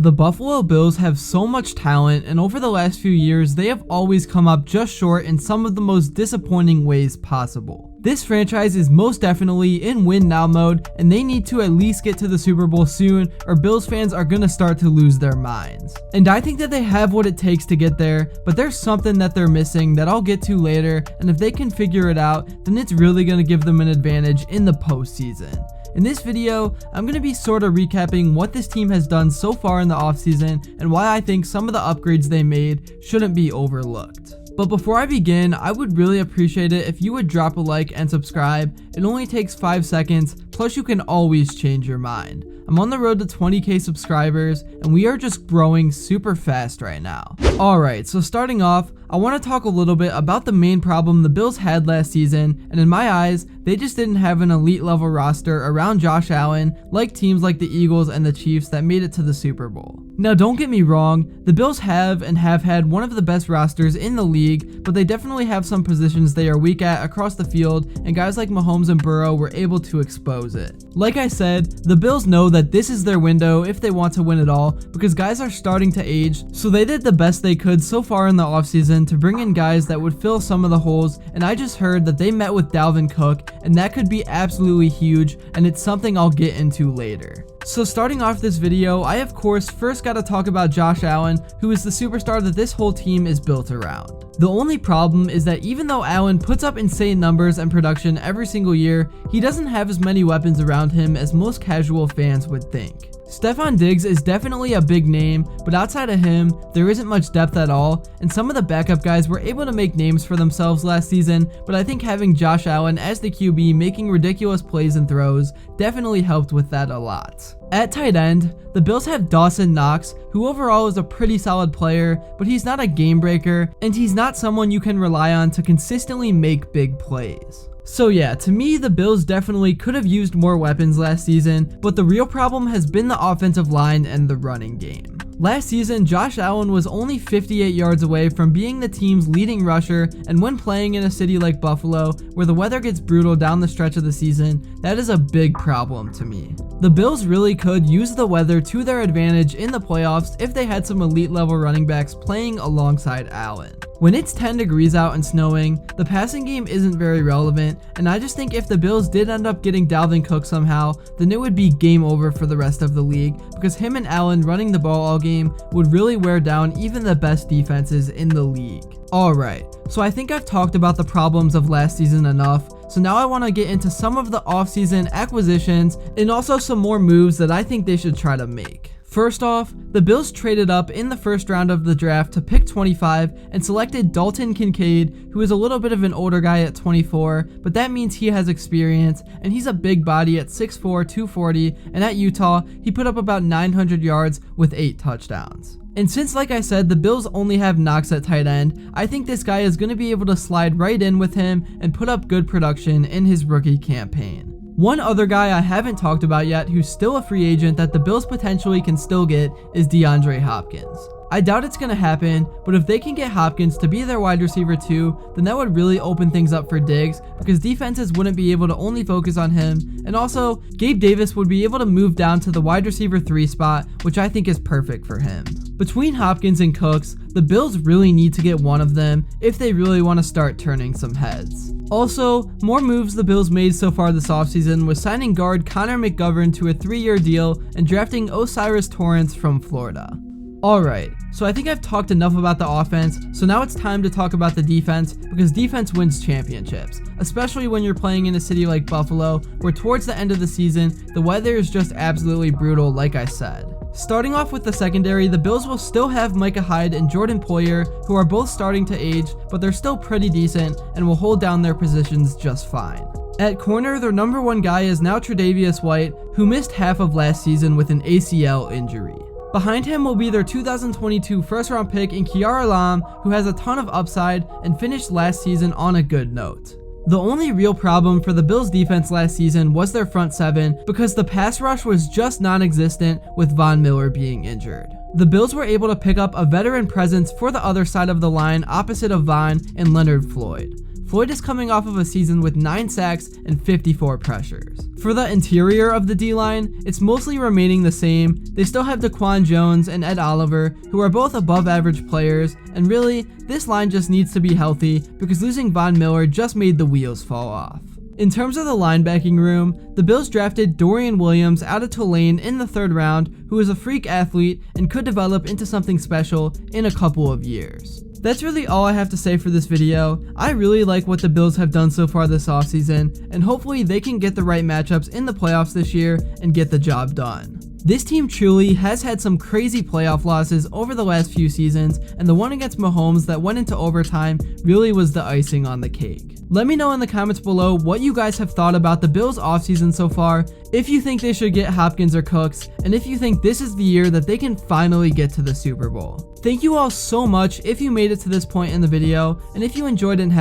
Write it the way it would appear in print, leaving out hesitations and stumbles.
The Buffalo Bills have so much talent, and over the last few years, they have always come up just short in some of the most disappointing ways possible. This franchise is most definitely in win now mode, and they need to at least get to the Super Bowl soon, or Bills fans are gonna start to lose their minds. And I think that they have what it takes to get there, but there's something that they're missing that I'll get to later, and if they can figure it out, then it's really gonna give them an advantage in the postseason. In this video, I'm going to be sort of recapping what this team has done so far in the offseason and why I think some of the upgrades they made shouldn't be overlooked. But before I begin, I would really appreciate it if you would drop a like and subscribe. It only takes 5 seconds, plus you can always change your mind. I'm on the road to 20k subscribers, and we are just growing super fast right now. Alright, so starting off, I want to talk a little bit about the main problem the Bills had last season, and in my eyes, they just didn't have an elite level roster around Josh Allen like teams like the Eagles and the Chiefs that made it to the Super Bowl. Now don't get me wrong, the Bills have and have had one of the best rosters in the league, but they definitely have some positions they are weak at across the field, and guys like Mahomes and Burrow were able to expose it. Like I said, the Bills know that this is their window if they want to win it all, because guys are starting to age, so they did the best they could so far in the offseason to bring in guys that would fill some of the holes, and I just heard that they met with Dalvin Cook, and that could be absolutely huge, and it's something I'll get into later. So starting off this video, I of course first got to talk about Josh Allen, who is the superstar that this whole team is built around. The only problem is that even though Allen puts up insane numbers and production every single year, he doesn't have as many weapons around him as most casual fans would think. Stefon Diggs is definitely a big name, but outside of him, there isn't much depth at all, and some of the backup guys were able to make names for themselves last season, but I think having Josh Allen as the QB making ridiculous plays and throws definitely helped with that a lot. At tight end, the Bills have Dawson Knox, who overall is a pretty solid player, but he's not a game breaker, and he's not someone you can rely on to consistently make big plays. So yeah, to me, the Bills definitely could have used more weapons last season, but the real problem has been the offensive line and the running game. Last season, Josh Allen was only 58 yards away from being the team's leading rusher, and when playing in a city like Buffalo, where the weather gets brutal down the stretch of the season, that is a big problem to me. The Bills really could use the weather to their advantage in the playoffs if they had some elite level running backs playing alongside Allen. When it's 10 degrees out and snowing, the passing game isn't very relevant, and I just think if the Bills did end up getting Dalvin Cook somehow, then it would be game over for the rest of the league, because him and Allen running the ball all game would really wear down even the best defenses in the league. Alright, so I think I've talked about the problems of last season enough, so now I want to get into some of the offseason acquisitions and also some more moves that I think they should try to make. First off, the Bills traded up in the first round of the draft to pick 25 and selected Dalton Kincaid, who is a little bit of an older guy at 24, but that means he has experience, and he's a big body at 6'4", 240, and at Utah, he put up about 900 yards with 8 touchdowns. And since, like I said, the Bills only have Knox at tight end, I think this guy is going to be able to slide right in with him and put up good production in his rookie campaign. One other guy I haven't talked about yet who's still a free agent that the Bills potentially can still get is DeAndre Hopkins. I doubt it's going to happen, but if they can get Hopkins to be their wide receiver too, then that would really open things up for Diggs, because defenses wouldn't be able to only focus on him, and also Gabe Davis would be able to move down to the wide receiver 3 spot, which I think is perfect for him. Between Hopkins and Cooks, the Bills really need to get one of them if they really want to start turning some heads. Also, more moves the Bills made so far this offseason was signing guard Connor McGovern to a 3-year deal and drafting O'Cyrus Torrence from Florida. Alright, so I think I've talked enough about the offense, so now it's time to talk about the defense, because defense wins championships, especially when you're playing in a city like Buffalo, where towards the end of the season, the weather is just absolutely brutal like I said. Starting off with the secondary, the Bills will still have Micah Hyde and Jordan Poyer, who are both starting to age, but they're still pretty decent and will hold down their positions just fine. At corner, their number 1 guy is now Tre'Davious White, who missed half of last season with an ACL injury. Behind him will be their 2022 first-round pick in Kiara Lam, who has a ton of upside and finished last season on a good note. The only real problem for the Bills defense last season was their front 7, because the pass rush was just non-existent with Von Miller being injured. The Bills were able to pick up a veteran presence for the other side of the line opposite of Von and Leonard Floyd. Floyd is coming off of a season with 9 sacks and 54 pressures. For the interior of the D-line, it's mostly remaining the same. They still have Daquan Jones and Ed Oliver, who are both above average players, and really, this line just needs to be healthy because losing Von Miller just made the wheels fall off. In terms of the linebacking room, the Bills drafted Dorian Williams out of Tulane in the 3rd round, who is a freak athlete and could develop into something special in a couple of years. That's really all I have to say for this video. I really like what the Bills have done so far this offseason, and hopefully they can get the right matchups in the playoffs this year and get the job done. This team truly has had some crazy playoff losses over the last few seasons, and the one against Mahomes that went into overtime really was the icing on the cake. Let me know in the comments below what you guys have thought about the Bills offseason so far, if you think they should get Hopkins or Cooks, and if you think this is the year that they can finally get to the Super Bowl. Thank you all so much if you made it to this point in the video, and if you enjoyed and